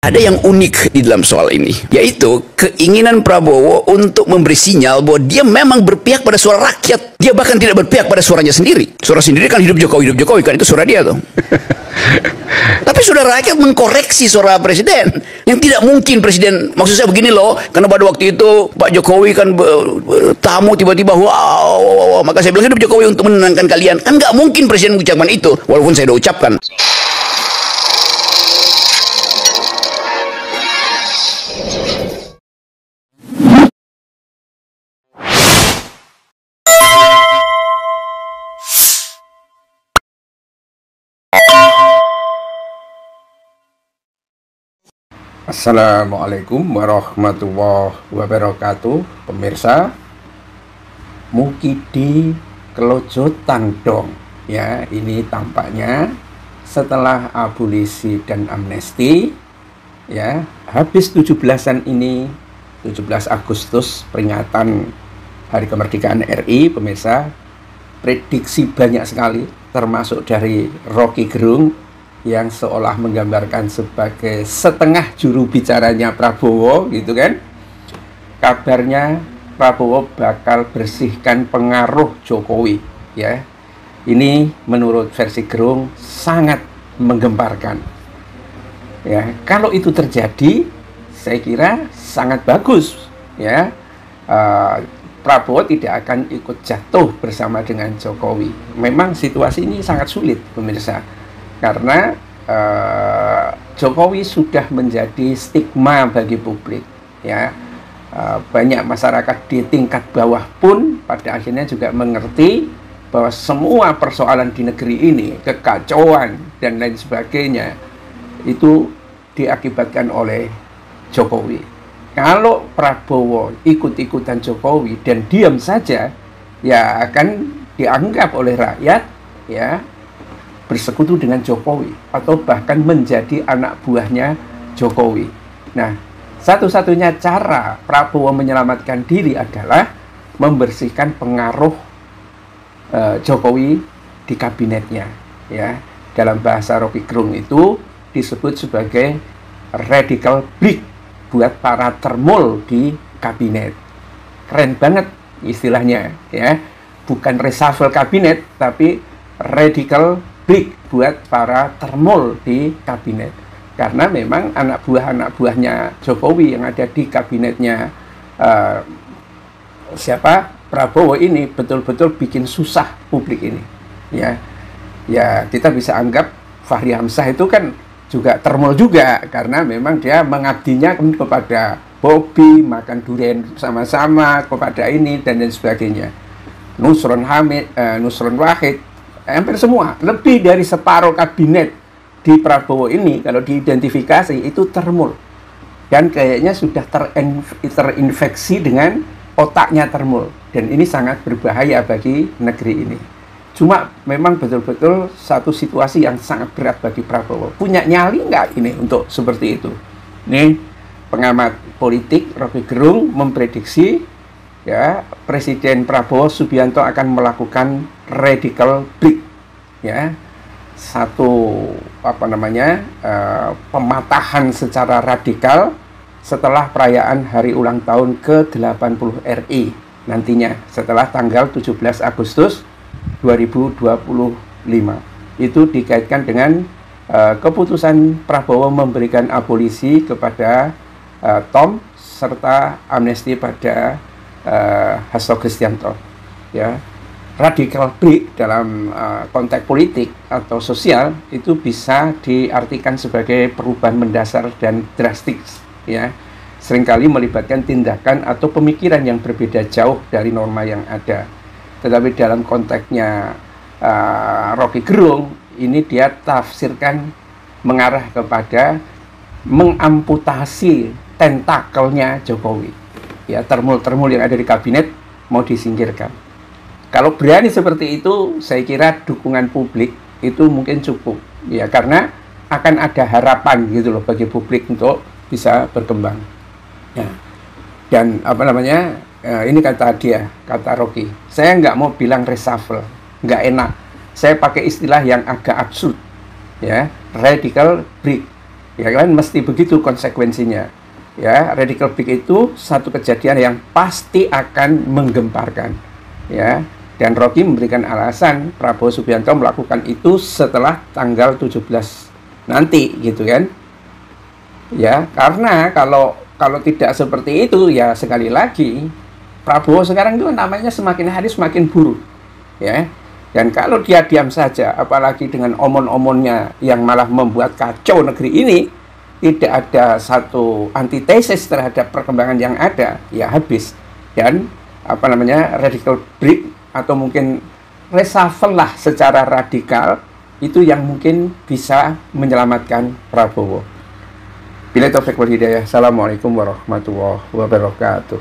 Ada yang unik di dalam soal ini, yaitu keinginan Prabowo untuk memberi sinyal bahwa dia memang berpihak pada suara rakyat. Dia bahkan tidak berpihak pada suaranya sendiri. Suara sendiri kan hidup Jokowi kan itu suara dia tuh. Tapi suara rakyat mengkoreksi suara presiden. Yang tidak mungkin presiden, maksud saya begini loh, karena pada waktu itu Pak Jokowi kan tamu tiba-tiba wow, maka saya bilang hidup Jokowi untuk menenangkan kalian. Kan nggak mungkin presiden mengucapkan itu, walaupun saya udah ucapkan. Assalamualaikum warahmatullahi wabarakatuh. Pemirsa, mukidi kelojotan dong ya. Ini tampaknya setelah abolisi dan amnesti ya, habis 17-an ini, 17 Agustus peringatan Hari Kemerdekaan RI. Pemirsa, prediksi banyak sekali, termasuk dari Rocky Gerung yang seolah menggambarkan sebagai setengah juru bicaranya Prabowo gitu kan. Kabarnya Prabowo bakal bersihkan pengaruh Jokowi ya. Ini menurut versi Gerung sangat menggemparkan ya. Kalau itu terjadi, saya kira sangat bagus ya. Prabowo tidak akan ikut jatuh bersama dengan Jokowi. Memang situasi ini sangat sulit, pemirsa, karena Jokowi sudah menjadi stigma bagi publik ya. Banyak masyarakat di tingkat bawah pun pada akhirnya juga mengerti bahwa semua persoalan di negeri ini, kekacauan dan lain sebagainya, itu diakibatkan oleh Jokowi. Kalau Prabowo ikut-ikutan Jokowi dan diam saja, ya akan dianggap oleh rakyat ya bersekutu dengan Jokowi atau bahkan menjadi anak buahnya Jokowi. Nah, satu-satunya cara Prabowo menyelamatkan diri adalah membersihkan pengaruh Jokowi di kabinetnya ya. Dalam bahasa Rocky Gerung itu disebut sebagai radical break buat para termul di kabinet. Keren banget istilahnya ya. Bukan reshuffle kabinet, tapi radical break buat para termul di kabinet. Karena memang anak buahnya Jokowi yang ada di kabinetnya Prabowo ini betul-betul bikin susah publik ini ya. Ya kita bisa anggap Fahri Hamzah itu kan juga termul juga, karena memang dia mengabdinya kepada Bobi, makan durian sama-sama kepada ini dan lain sebagainya. Nusron Wahid, hampir semua, lebih dari separuh kabinet di Prabowo ini kalau diidentifikasi itu termul, dan kayaknya sudah terinfeksi dengan otaknya termul, dan ini sangat berbahaya bagi negeri ini. Cuma memang betul-betul satu situasi yang sangat berat bagi Prabowo. Punya nyali nggak ini untuk seperti itu? Ini pengamat politik Rocky Gerung memprediksi ya, Presiden Prabowo Subianto akan melakukan radical break ya, satu pematahan secara radikal setelah perayaan hari ulang tahun ke-80 RI nantinya setelah tanggal 17 Agustus 2025. Itu dikaitkan dengan keputusan Prabowo memberikan abolisi kepada Tom serta amnesti pada Hasto Kristianto ya. Radical break dalam konteks politik atau sosial itu bisa diartikan sebagai perubahan mendasar dan drastis ya, seringkali melibatkan tindakan atau pemikiran yang berbeda jauh dari norma yang ada. Tetapi dalam konteksnya Rocky Gerung ini, dia tafsirkan mengarah kepada mengamputasi tentakelnya Jokowi ya, termul-termul yang ada di kabinet mau disingkirkan. Kalau berani seperti itu, saya kira dukungan publik itu mungkin cukup ya, karena akan ada harapan gitu loh bagi publik untuk bisa berkembang ya. Dan ini kata Rocky, saya nggak mau bilang reshuffle, nggak enak, saya pakai istilah yang agak absurd ya, radical break Ya kan, mesti begitu konsekuensinya. Ya, radical break itu satu kejadian yang pasti akan menggemparkan. Ya, dan Rocky memberikan alasan Prabowo Subianto melakukan itu setelah tanggal 17 nanti, gitu kan. Ya, karena kalau tidak seperti itu, ya sekali lagi Prabowo sekarang itu namanya semakin hari semakin buruk. Ya. Dan kalau dia diam saja, apalagi dengan omon-omonnya yang malah membuat kacau negeri ini, tidak ada satu antitesis terhadap perkembangan yang ada, ya habis. Dan radical break atau mungkin reshuffle lah secara radikal, itu yang mungkin bisa menyelamatkan Prabowo. Bila taufik wal hidayah. Assalamualaikum warahmatullahi wabarakatuh.